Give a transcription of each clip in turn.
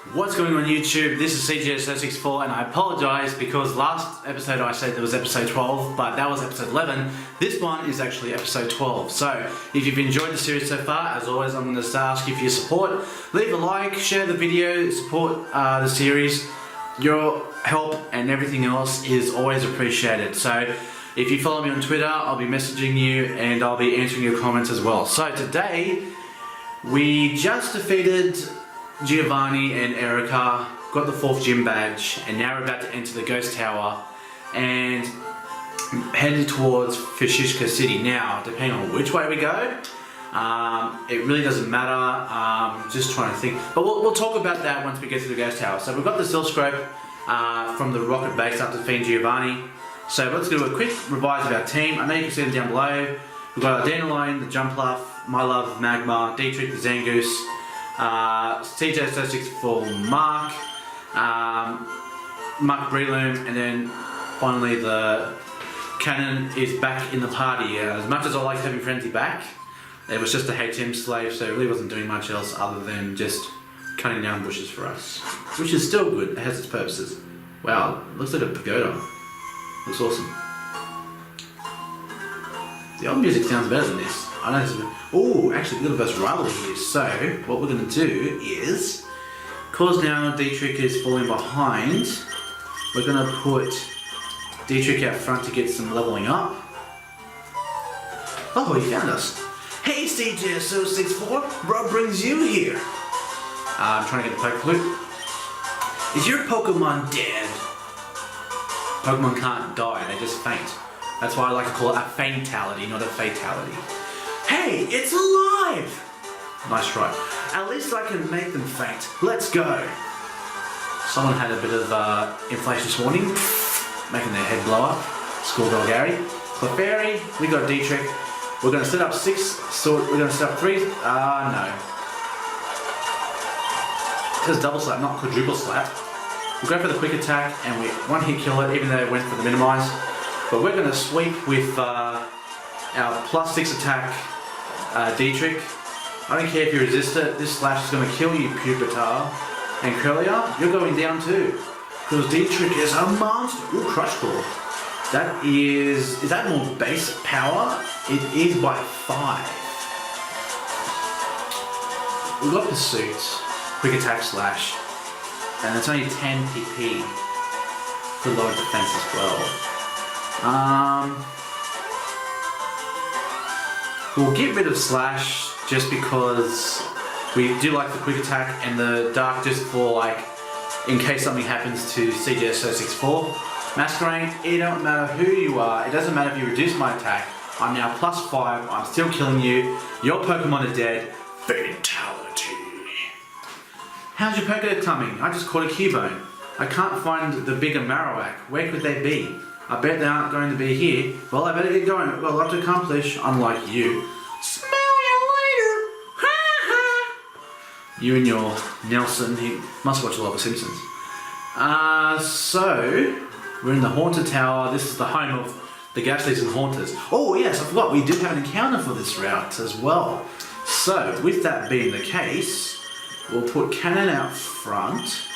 What's going on YouTube? This is CGS064 and I apologise because last episode I said there was episode 12 but that was episode 11. This one is actually episode 12. So if you've enjoyed the series so far, as always I'm going to ask you for your support. Leave a like, share the video, support the series. Your help and everything else is always appreciated. So if you follow me on Twitter, I'll be messaging you and I'll be answering your comments as well. So today we just defeated Giovanni and Erica, got the 4th gym badge, and now we're about to enter the Ghost Tower and headed towards Fuji City. Now, depending on which way we go, it really doesn't matter. Just trying to think, but we'll talk about that once we get to the Ghost Tower. So we've got the Silkscope from the rocket base up to defeating Giovanni. So let's do a quick revise of our team. I know you can see them down below. We've got our Dandelion, the Jumpluff, My Love, Magma, Dietrich, the Zangoose, CJ064 Mark, Mark Breloom, and then finally the Cannon is back in the party. As much as I like having Frenzy back, it was just a HM slave, so it really wasn't doing much else other than just cutting down bushes for us. Which is still good, it has its purposes. Wow, looks like a pagoda. Looks awesome. The old music sounds better than this. I know this is... Oh, actually, we've got a verse rivalry here. So, what we're going to do is, because now Dietrich is falling behind, we're going to put Dietrich out front to get some leveling up. Oh, he found us. Hey, CJ064, Rob brings you here. I'm trying to get the poke flute. Is your Pokemon dead? Pokemon can't die, they just faint. That's why I like to call it a faintality, not a fatality. Hey, it's alive! Nice try. At least I can make them faint. Let's go. Someone had a bit of inflation this morning, making their head blow up. Schoolgirl Gary. Clefairy, we got Dietrich. We're going to set up 6, so we're going to set up 3. No. It says double slap, not quadruple slap. We'll go for the quick attack and we one hit kill it, even though it went for the minimize. But we're going to sweep with our +6 attack Dietrich. I don't care if you resist it, this slash is going to kill you, Pupitar. And Curlia, you're going down too. Because Dietrich is a monster. Ooh, Crush Claw. That is that more base power? It is by 5. We've got Pursuit, quick attack slash. And it's only 10 PP for lower defense as well. We'll get rid of Slash just because we do like the quick attack and the Dark just for like in case something happens to CJ064. Masquerade, it don't matter who you are, it doesn't matter if you reduce my attack, I'm now +5, I'm still killing you, your Pokemon are dead, fatality. How's your Pokédex coming? I just caught a Cubone. I can't find the bigger Marowak, where could they be? I bet they aren't going to be here. Well, I better get going. I've got a lot to accomplish, unlike you. Smell you later! Ha ha! You and your Nelson, he must watch a lot of Simpsons. So, we're in the Haunted Tower. This is the home of the Ghastlies and Haunters. Oh yes, I forgot, we did have an encounter for this route as well. So, with that being the case, we'll put Cannon out front,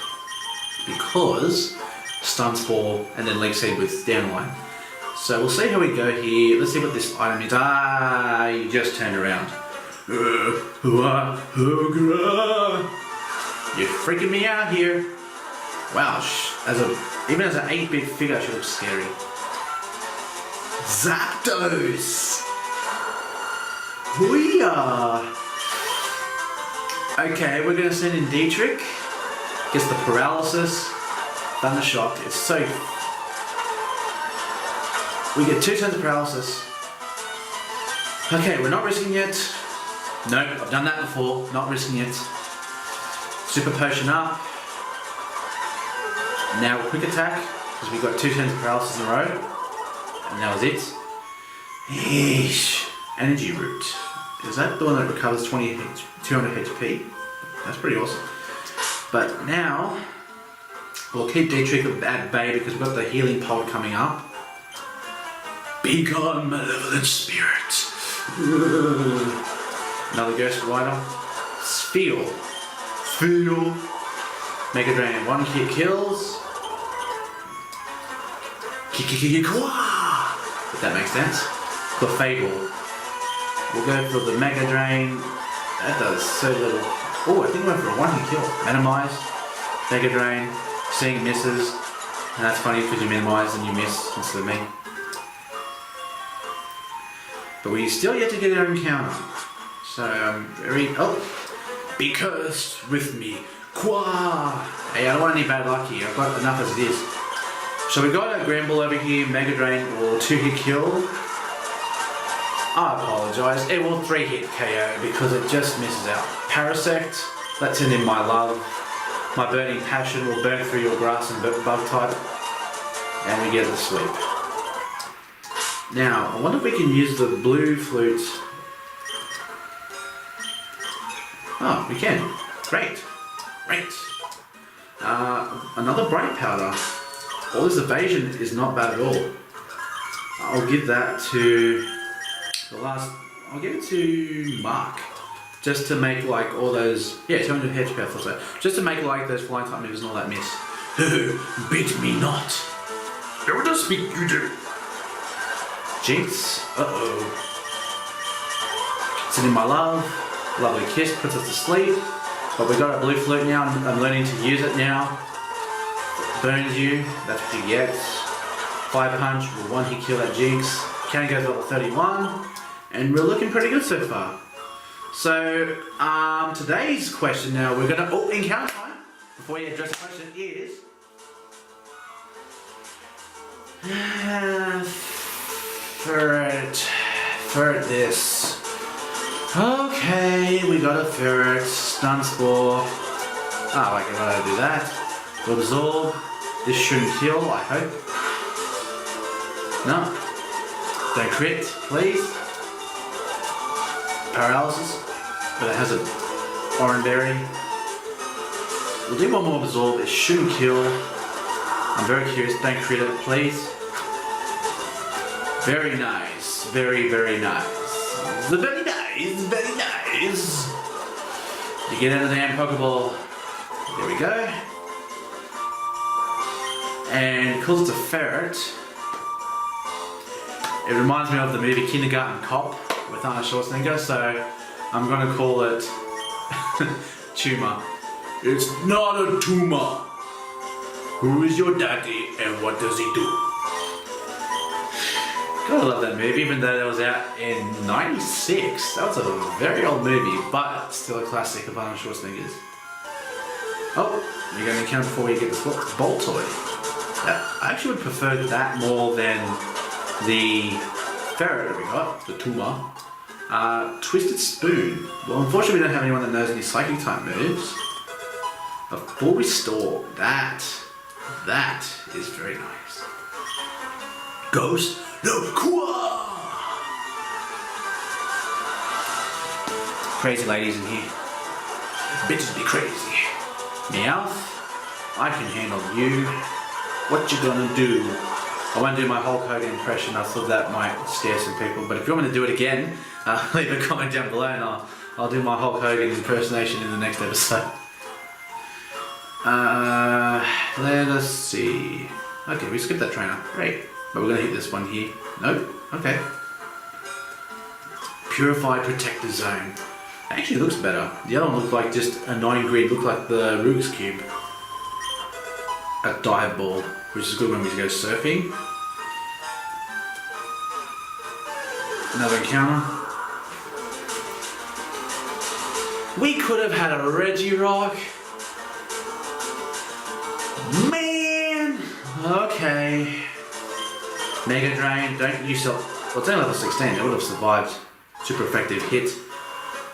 because Stuns 4 and then Leak Seed with Dandelion. So we'll see how we go here. Let's see what this item is. Ah, you just turned around. You're freaking me out here. Wow, even as an 8-bit figure, she looks scary. Zapdos! Hoo-yah! Okay, we're gonna send in Dietrich. Gets the paralysis. Thundershock, it's so... We get 2 turns of paralysis. Okay, we're not risking it. Nope, I've done that before, not risking it. Super Potion up. Now quick attack, because we got 2 turns of paralysis in a row. And that was it. Yeesh. Energy Root. Is that the one that recovers 200 HP? That's pretty awesome. But now, we'll keep Dietrich at bay because we've got the healing pole coming up. Be gone, malevolent spirit. Another Ghost Rider. Feel. Mega Drain, 1 hit kills. If that makes sense. Clefable. We'll go for the Mega Drain. That does so little. Oh, I think we went for a 1 hit kill. Minimize. Mega Drain. Seeing misses. And that's funny because you minimize and you miss instead of me. But we still yet to get our encounter. So I'm very... Oh! Be cursed with me. Qua! Hey, I don't want any bad luck here. I've got enough as it is. So we got a Gramble over here, Mega Drain will 2 hit kill. I apologise, it will 3 hit KO because it just misses out. Parasect, let's send in my love. My Burning Passion will burn through your grass and bug type. And we get the sweep. Now, I wonder if we can use the blue flute. Oh, we can. Great. Great. Another Bright Powder. All this evasion is not bad at all. I'll give that to the last... I'll give it to Mark. Just to make like all those... Yeah, 200 HP or so. Just to make like those flying type moves and all that miss. Beat me not. Never does speak you do. Jinx. Uh-oh. Send in my love. Lovely kiss puts us to sleep. But we got a blue flute now. I'm learning to use it now. Burns you. That's what you get. Fire punch. Will 1 hit kill that Jinx. Can go to level 31. And we're looking pretty good so far. So, today's question now, we're gonna... Oh, encounter time. Before you address the question is... Ferret this. Okay, we got a Ferret. Stun Spore. Oh, I can gotta do that. We'll absorb. This shouldn't kill, I hope. No. Don't crit, please. Paralysis. But it has an orange berry. We'll do one more absorb. It shouldn't kill. I'm very curious. Don't crit it, please. Very nice. Very, very nice. Very nice. Very nice. You get out of the damn Pokeball. There we go. And because it's a ferret, it reminds me of the movie Kindergarten Cop with Arnold Schwarzenegger, so I'm going to call it Tumor. It's not a tumor. Who is your daddy and what does he do? Gotta love that movie, even though that was out in '96. That was a very old movie, but still a classic of Arnold Schwarzenegger's. Oh, you're going to count before you get this Bolt Toy. I actually would prefer that more than the ferret that we got, the Tumor. Twisted Spoon. Well, unfortunately we don't have anyone that knows any Psychic type moves. A Full Restore. That is very nice. Ghost. No, crazy ladies in here. Bitches be crazy. Meowth, I can handle you. What you gonna do? I won't do my Hulk Hogan impression. I thought that might scare some people. But if you want me to do it again, leave a comment down below and I'll do my Hulk Hogan impersonation in the next episode. Let us see. Okay, we skipped that trainer. Great. But we're going to hit this one here. Nope. Okay. Purified Protector Zone. Actually looks better. The other one looked like just a 9 grid. Looked like the Rubik's Cube. A dive ball. Which is good when we go surfing. Another encounter. We could have had a Regirock. Man! Okay. Mega Drain, don't use well, it's only level 16, it would have survived. Super effective hit.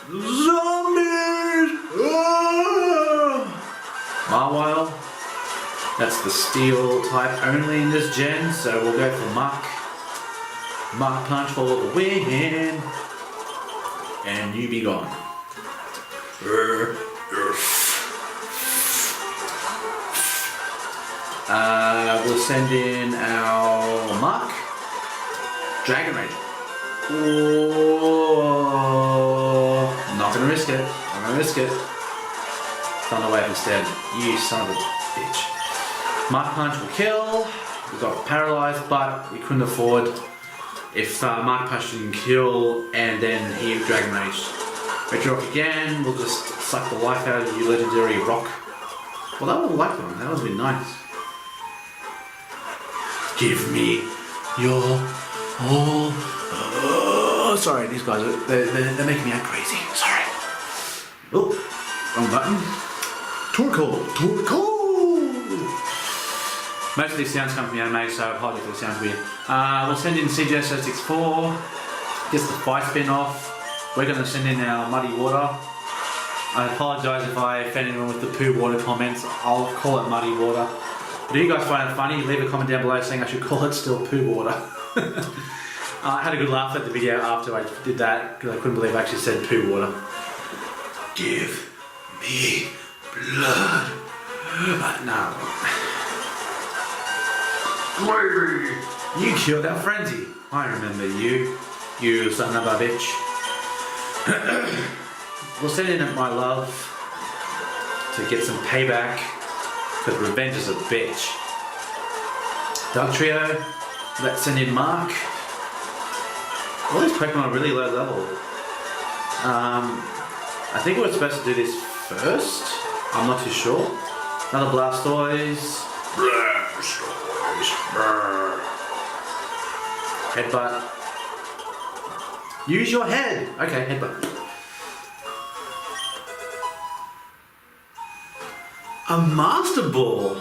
Zombies! Oh! Marwile. That's the steel type only in this gen, so we'll go for Muck. Muck Punch for the win. And you be gone. We'll send in our Mark. Dragon Rage. Oh, not gonna risk it. I'm gonna risk it. Thunder Wave instead. You son of a bitch. Mark Punch will kill. We got paralyzed, but we couldn't afford if Mark Punch didn't kill and then he Dragon Rage. Retro Rock again, we'll just suck the life out of you, legendary rock. Well, that would have liked one, that would have been nice. Give me your all. Oh, sorry, these guys, they're making me act crazy, sorry. Oh, wrong button. Torkoal! Most of these sounds come from the anime, so apologies if it sounds weird. We'll send in CJ064, gets the fire spin off. We're going to send in our muddy water. I apologise if I offend anyone with the poo water comments. I'll call it muddy water. But if you guys find it funny, leave a comment down below saying I should call it still poo water. I had a good laugh at the video after I did that because I couldn't believe I actually said poo water. Give me blood. No. Graveyrd, you killed our frenzy. I remember you, you son of a bitch. We'll send in my love to get some payback, because revenge is a bitch. Dark Trio, let's send in Mark. All these Pokemon are really low level. I think we're supposed to do this first. I'm not too sure. Another Blastoise. Headbutt. Use your head. Okay, headbutt. A Master Ball.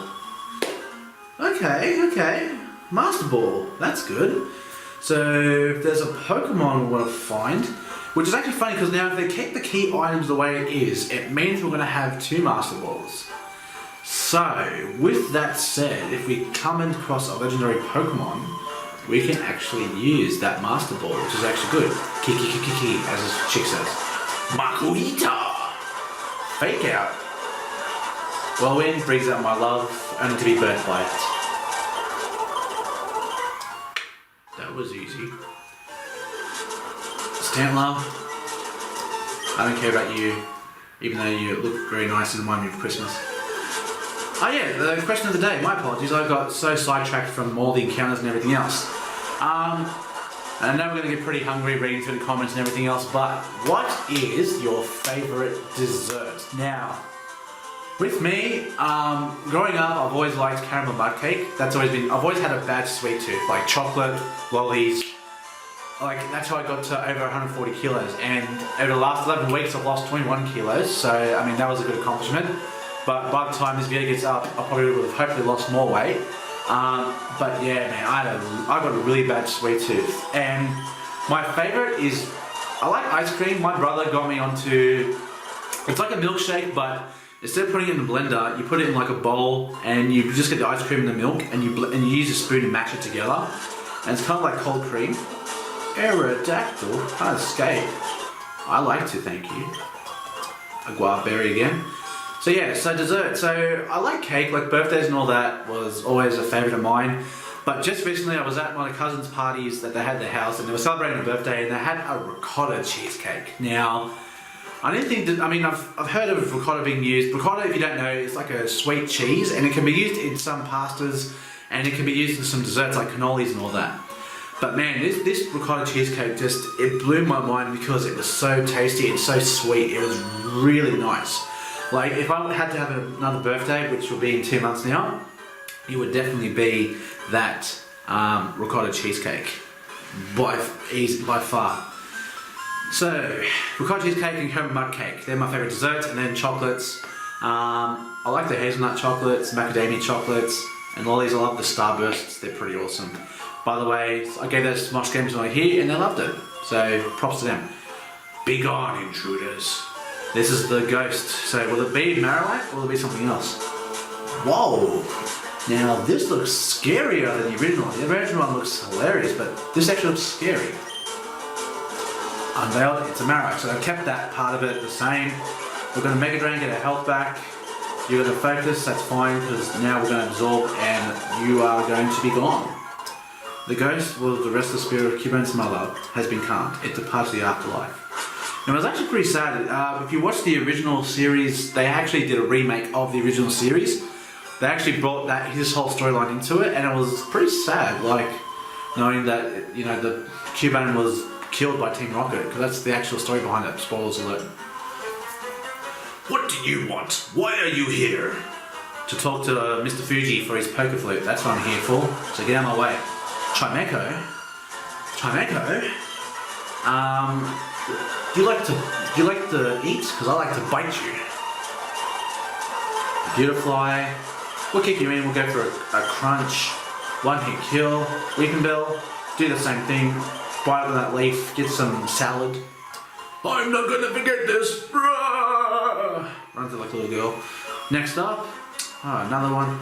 Okay. Master Ball. That's good. So if there's a Pokemon we want to find, which is actually funny because now if they keep the key items the way it is, it means we're going to have 2 Master Balls. So, with that said, if we come across a legendary Pokemon, we can actually use that Master Ball, which is actually good. Kiki, as this chick says. Makuhita! Fake Out. Whirlwind brings out my love, only to be burnt by it. That was easy. Stantler. I don't care about you, even though you look very nice and remind me of Christmas. Oh yeah, the question of the day, my apologies, I got so sidetracked from all the encounters and everything else. And I know we're going to get pretty hungry reading through the comments and everything else, but what is your favourite dessert? Now, with me, growing up I've always liked caramel mud cake. I've always had a bad sweet tooth, like chocolate, lollies. Like, that's how I got to over 140 kilos, and over the last 11 weeks I've lost 21 kilos, so I mean that was a good accomplishment. But by the time this video gets up, I probably would have hopefully lost more weight. But yeah, man, I got a really bad sweet tooth. And my favourite is, I like ice cream. My brother got me onto, it's like a milkshake, but instead of putting it in the blender, you put it in like a bowl and you just get the ice cream and the milk and you use a spoon to mash it together. And it's kind of like cold cream. Aerodactyl, can't escape. I like to, thank you. A guava berry again. So yeah, so dessert. So I like cake, like birthdays and all that was always a favourite of mine. But just recently I was at my cousin's parties that they had at their house and they were celebrating a birthday and they had a ricotta cheesecake. Now, I didn't think that, I mean, I've heard of ricotta being used. Ricotta, if you don't know, it's like a sweet cheese and it can be used in some pastas and it can be used in some desserts like cannolis and all that. But man, this ricotta cheesecake just, it blew my mind because it was so tasty and so sweet. It was really nice. Like, if I had to have another birthday, which will be in 2 months now, it would definitely be that ricotta cheesecake, by far. So, ricotta cheesecake and caramel mud cake, they're my favourite desserts, and then chocolates. I like the hazelnut chocolates, macadamia chocolates, and lollies. I love the Starbursts, they're pretty awesome. By the way, I gave those to Smosh Gamers when I here, and they loved it, so props to them. Be gone, intruders. This is the ghost. So will it be Marowak or will it be something else? Whoa! Now this looks scarier than the original. The original one looks hilarious, but this actually looks scary. Unveiled, it's a Marowak. So I've kept that part of it the same. We're going to Mega Drain, get our health back. You're going to focus, that's fine, because now we're going to absorb and you are going to be gone. The ghost, well, the rest of the spirit of Cubone's mother has been calmed. It departs the afterlife. And it was actually pretty sad. If you watch the original series, they actually did a remake of the original series. They actually brought his whole storyline into it, and it was pretty sad, like knowing that the Cubone was killed by Team Rocket, because that's the actual story behind it. Spoilers alert. What do you want? Why are you here? To talk to Mr. Fuji for his poker flute. That's what I'm here for. So get out of my way. Chimeco. Do you like to eat? Because I like to bite you. Beautifly. We'll kick you in. We'll go for a crunch. One hit kill. Weeping Bell. Do the same thing. Bite on that leaf. Get some salad. I'm not gonna forget this. Runs it like a little girl. Next up. Another one.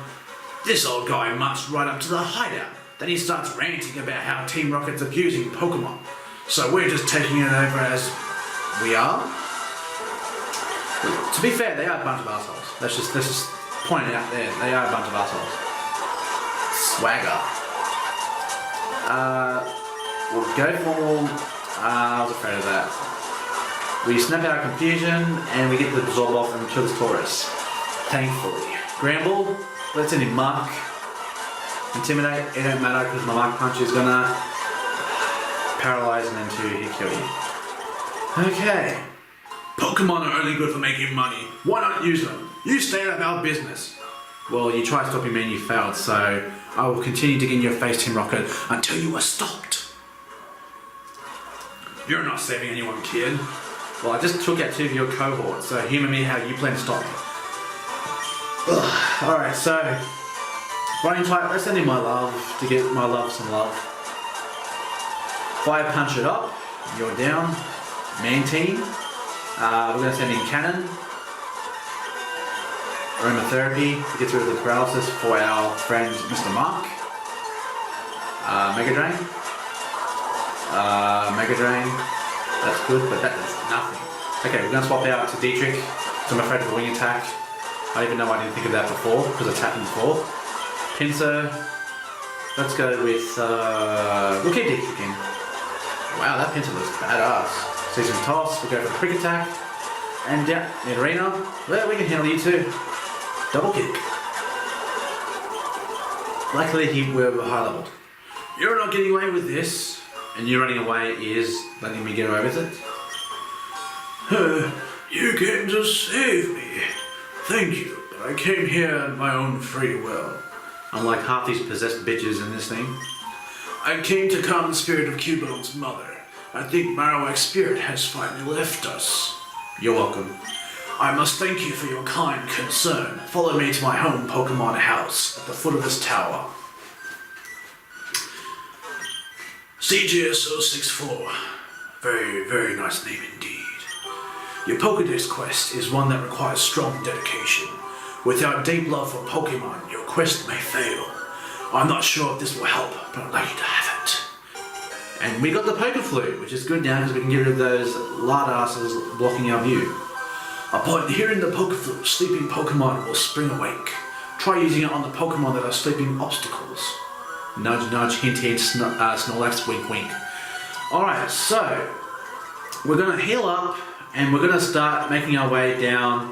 This old guy marched right up to the hideout. Then he starts ranting about how Team Rocket's abusing Pokemon. So we're just taking it over as we are. To be fair, they are a bunch of assholes. Let's just point it out there. They are a bunch of assholes. Swagger. We'll go for... I was afraid of that. We snap out our confusion and we get the absorb off and kill this Taurus. Thankfully. Gramble. Let's send him Mark. Intimidate. It don't matter because my Mark Punch is gonna paralyze and then hit kill you. Okay. Pokemon are only good for making money. Why not use them? You stay out of our business. Well, you tried stopping me and you failed, so I will continue to get in your face, Team Rocket, until you are stopped. You're not saving anyone, kid. Well, I just took out 2 of your cohorts, so humor me how you plan to stop me. Alright, so running type, let's send in my love to get my love some love. Fire punch it up, you're down. Mantine. We're going to send in Cannon. Aromatherapy to get rid of the paralysis for our friend Mr. Mark. Mega Drain. Mega Drain. That's good, but that does nothing. Okay, we're going to swap out to Dietrich. So I'm afraid of a wing attack. I don't even know why I didn't think of that before, because it's happened before. Pinsir. Let's go with... we'll keep Dietrich in. Wow, that Pinsir looks badass. Season Toss, we'll go for the Quick Attack. And down in Arena. Well, we can handle you too. Double kick. Luckily, we're high leveled. You're not getting away with this. And you running away is letting me get away with it. You came to save me. Thank you, but I came here on my own free will. Unlike half these possessed bitches in this thing. I came to calm the spirit of Cubone's mother. I think Marowak's spirit has finally left us. You're welcome. I must thank you for your kind concern. Follow me to my home Pokemon house at the foot of this tower. CGS064. Very, very nice name indeed. Your Pokédex quest is one that requires strong dedication. Without deep love for Pokemon, your quest may fail. I'm not sure if this will help, but I'd like you to have it. And we got the Poké Flute, which is good now because we can get rid of those lard asses blocking our view. Upon hearing the Poké Flute, sleeping Pokemon will spring awake. Try using it on the Pokemon that are sleeping obstacles. Nudge, nudge, hint, hint, Snorlax, wink, wink. Alright, so we're going to heal up and we're going to start making our way down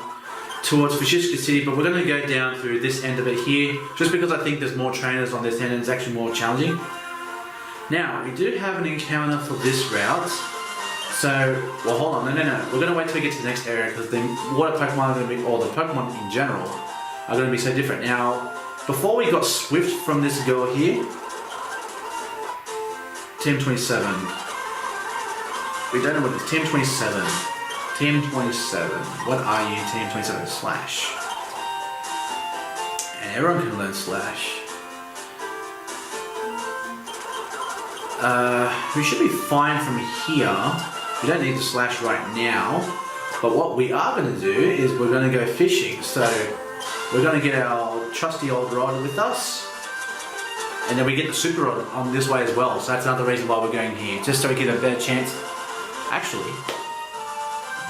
towards Fushishka City, but we're going to go down through this end of it here, just because I think there's more trainers on this end and it's actually more challenging. Now, we do have an encounter for this route, so, well hold on, no, we're going to wait till we get to the next area because the water Pokemon are going to be, or the Pokemon in general, are going to be so different. Now, before we got Swift from this girl here, Team 27, we don't know what it is, Team 27, Team 27, what are you, Team 27, Slash, and everyone can learn Slash. We should be fine from here. We don't need to Slash right now, but what we are going to do is we're going to go fishing. So we're going to get our trusty old rod with us, and then we get the super rod on this way as well. So that's another reason why we're going here, just so we get a better chance. Actually,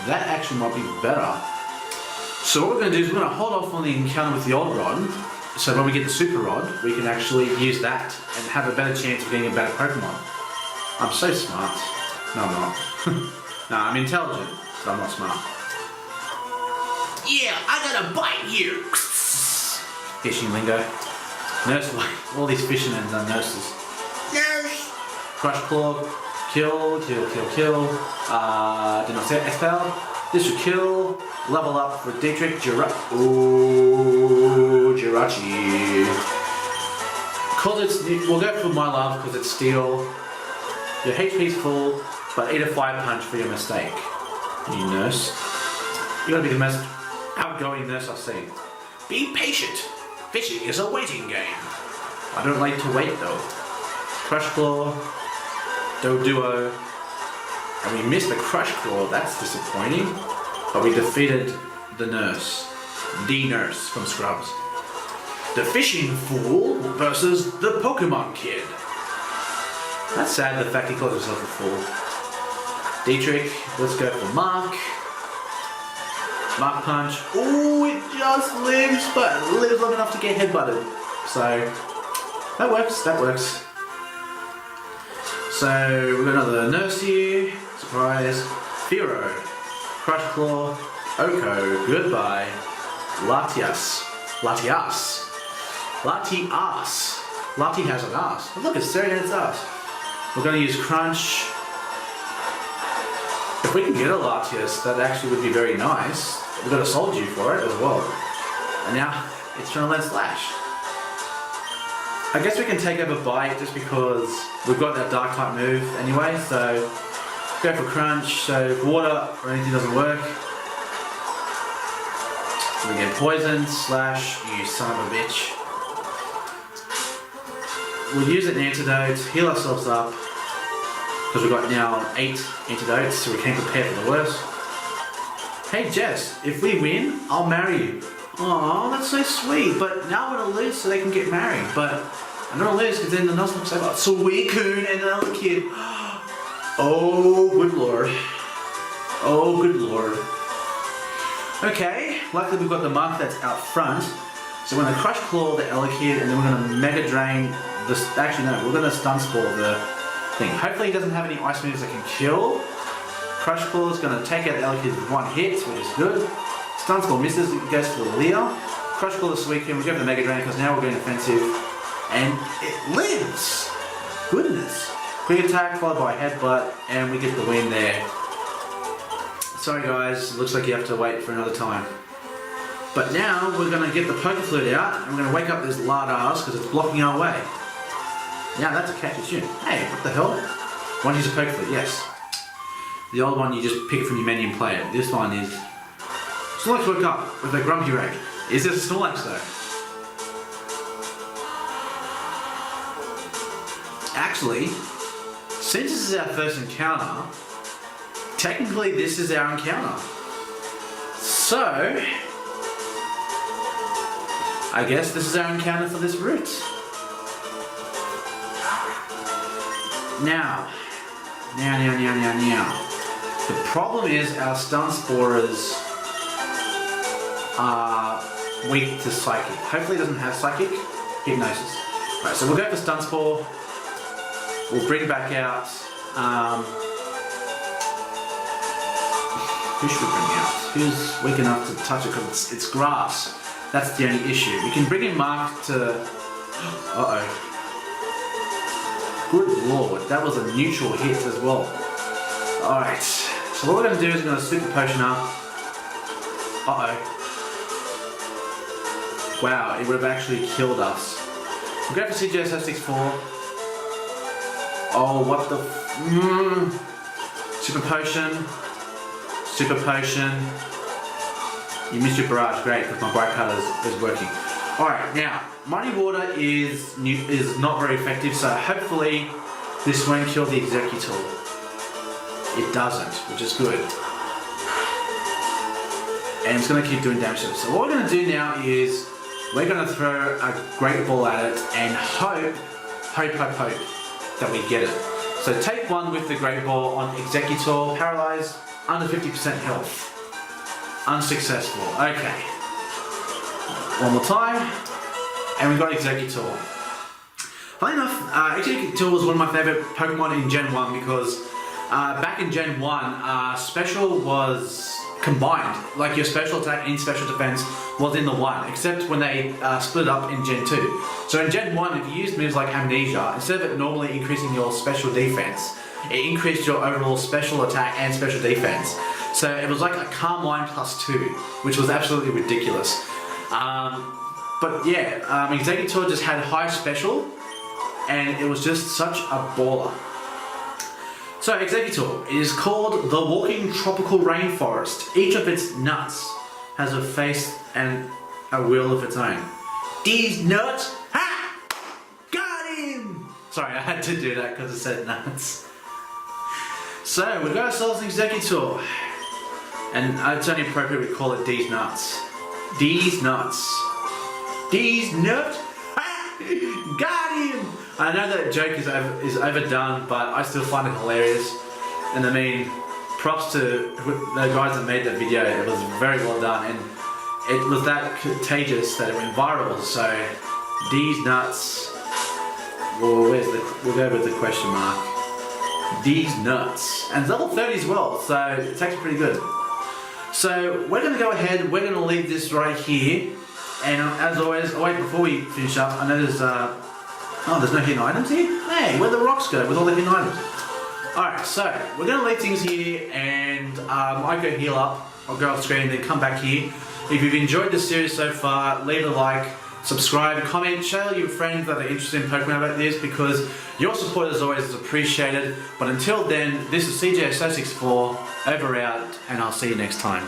that actually might be better. So what we're going to do is we're going to hold off on the encounter with the old rod. So when we get the super rod, we can actually use that and have a better chance of getting a better Pokemon. I'm so smart. No, I'm not. Nah, I'm intelligent, so I'm not smart. Yeah, I got a bite here. Fishing lingo. Nurse, all these fishermen are nurses. Nurse. Crush claw. Kill. Did not say expel. This should kill. Level up for Dietrich. Jirachi. We'll go for my love because it's steel. Your HP's full, but eat a fire punch for your mistake. You nurse. You gotta be the most outgoing nurse I've seen. Be patient. Fishing is a waiting game. I don't like to wait though. Crush claw. Duo. And we missed the Crush Claw, that's disappointing. But we defeated the nurse. The nurse from Scrubs. The fishing fool versus the Pokemon kid. That's sad, the fact he calls himself a fool. Dietrich, let's go for Mark. Mark punch. Ooh, it just lives, but it lives long enough to get headbutted. So, that works. So, we've got another nurse here. Surprise. FireRed. Crush Claw. Oko. Goodbye. Latias. Lati has an ass. Look, it's staring at its ass. We're going to use Crunch. If we can get a Latias, that actually would be very nice. We've got a Soldier for it as well. And now, it's trying to land Slash. I guess we can take over Bite just because we've got that Dark type move anyway, so go for Crunch. So if water or anything doesn't work, we get poisoned. Slash, you son of a bitch. We'll use an antidote, heal ourselves up, because we've got now 8 antidotes, so we can prepare for the worst. Hey Jess, if we win, I'll marry you. Oh, that's so sweet, but now I'm going to lose so they can get married. But I'm going to lose because then the Nuzlocke say, oh, Suicune and another kid. Oh, good lord. Oh, good lord. Okay, luckily we've got the mark that's out front. So we're going to Crush Claw the Elekid and then we're going to Mega Drain the... Actually, no, we're going to Stun Spore the thing. Hopefully he doesn't have any ice moves that can kill. Crush Claw is going to take out the Elekid with 1 hit, which is good. Stun Spore misses, it goes for the Leer. Crush Claw the Suicune, we go for the Mega Drain because now we're going offensive. And it lives! Goodness. Quick attack followed by a headbutt, and we get the win there. Sorry guys, looks like you have to wait for another time. But now we're going to get the Poké Flute out, and we're going to wake up this Lardass because it's blocking our way. Now that's a catchy tune. Hey, what the hell? One use a Poké Flute, yes. The old one you just pick from your menu and play it. This one is... Snorlax woke up with a grumpy rage. Is this a Snorlax though? Actually, since this is our first encounter, technically this is our encounter. So, I guess this is our encounter for this route. Now. The problem is our Stun Sporers are weak to Psychic. Hopefully it doesn't have Psychic. Hypnosis. Right, so we'll go for Stun Spore. We'll bring back out... who should we bring out? Who's weak enough to touch it because it's grass. That's the only issue. We can bring in Mark to... Uh-oh. Good lord, that was a neutral hit as well. Alright, so what we're going to do is we're going to Super Potion up. Uh-oh. Wow, it would have actually killed us. We'll go for CGS-064. Oh, what the... Super Potion. Super Potion. You missed your barrage, great, because my bright colour is working. Alright, now, Mighty Water is not very effective, so hopefully this won't kill the Executor. It doesn't, which is good. And it's going to keep doing damage to it. So what we're going to do now is we're going to throw a Great Ball at it and hope that we get it. So take 1 with the Great Ball on Executor, paralyzed, under 50% health. Unsuccessful. Okay. One more time. And we've got Executor. Funny enough, Executor was one of my favourite Pokemon in Gen 1 because back in Gen 1, special was combined. Like your special attack and special defense was in the one, except when they split up in Gen 2. So in Gen 1, if you used moves like Amnesia, instead of it normally increasing your special defense, it increased your overall special attack and special defense. So it was like a Carmine +2, which was absolutely ridiculous. But yeah, Exeggutor just had high special, and it was just such a baller. So Exeggutor is called the Walking Tropical Rainforest. Each of its nuts has a face and a will of its own. These nuts, ha! Got him! Sorry, I had to do that because it said nuts. So we've got ourselves an Exeggutor, and it's only appropriate we call it Deez nuts. Deez nuts. Deez nuts, ha! Got him! I know that joke is overdone, but I still find it hilarious. And I mean, props to the guys that made that video. It was very well done, and it was that contagious that it went viral. So, Deez nuts. Well, we'll go with the question mark. Deez nuts, and it's level 30 as well. So it's actually pretty good. So we're gonna go ahead. We're gonna leave this right here. And as always, wait, before we finish up, I know there's there's no hidden items here? Hey, where'd the rocks go with all the hidden items? Alright, so we're going to leave things here, and I go heal up, I'll go off screen, then come back here. If you've enjoyed the series so far, leave a like, subscribe, comment, share your friends that are interested in Pokemon about this, because your support as always is appreciated. But until then, this is CJ064, over out, and I'll see you next time.